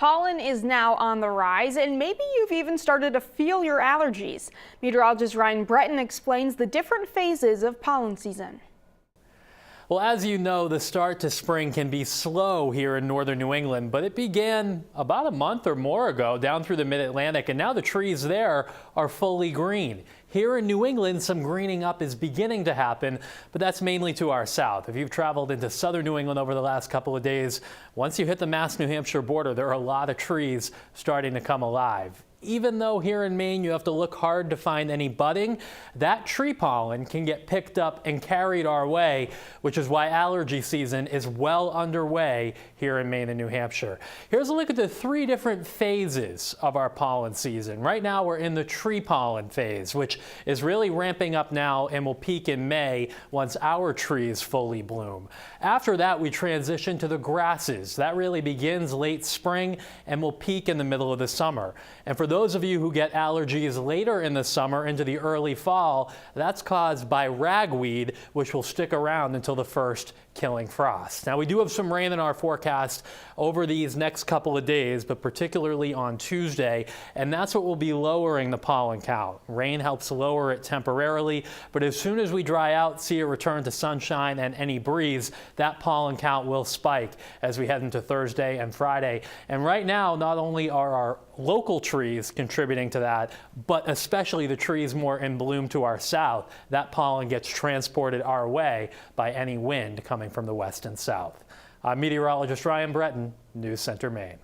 Pollen is now on the rise, and maybe you've even started to feel your allergies. Meteorologist Ryan Breton explains the different phases of pollen season. Well, as you know, the start to spring can be slow here in northern New England, but it began about a month or more ago down through the mid-Atlantic, and now the trees there are fully green. Here in New England, some greening up is beginning to happen, but that's mainly to our south. If you've traveled into southern New England over the last couple of days, once you hit the Mass-New Hampshire border, there are a lot of trees starting to come alive. Even though here in Maine you have to look hard to find any budding, that tree pollen can get picked up and carried our way, which is why allergy season is well underway here in Maine and New Hampshire. Here's a look at the three different phases of our pollen season. Right now we're in the tree pollen phase, which is really ramping up now and will peak in May once our trees fully bloom. After that, we transition to the grasses. That really begins late spring and will peak in the middle of the summer. And for those of you who get allergies later in the summer into the early fall, that's caused by ragweed, which will stick around until the first killing frost. Now, we do have some rain in our forecast over these next couple of days, but particularly on Tuesday, and that's what will be lowering the pollen count. Rain helps lower it temporarily, but as soon as we dry out, see a return to sunshine and any breeze, that pollen count will spike as we head into Thursday and Friday. And right now, not only are our local trees contributing to that, but especially the trees more in bloom to our south, that pollen gets transported our way by any wind coming from the west and south. I'm meteorologist Ryan Breton, News Center, Maine.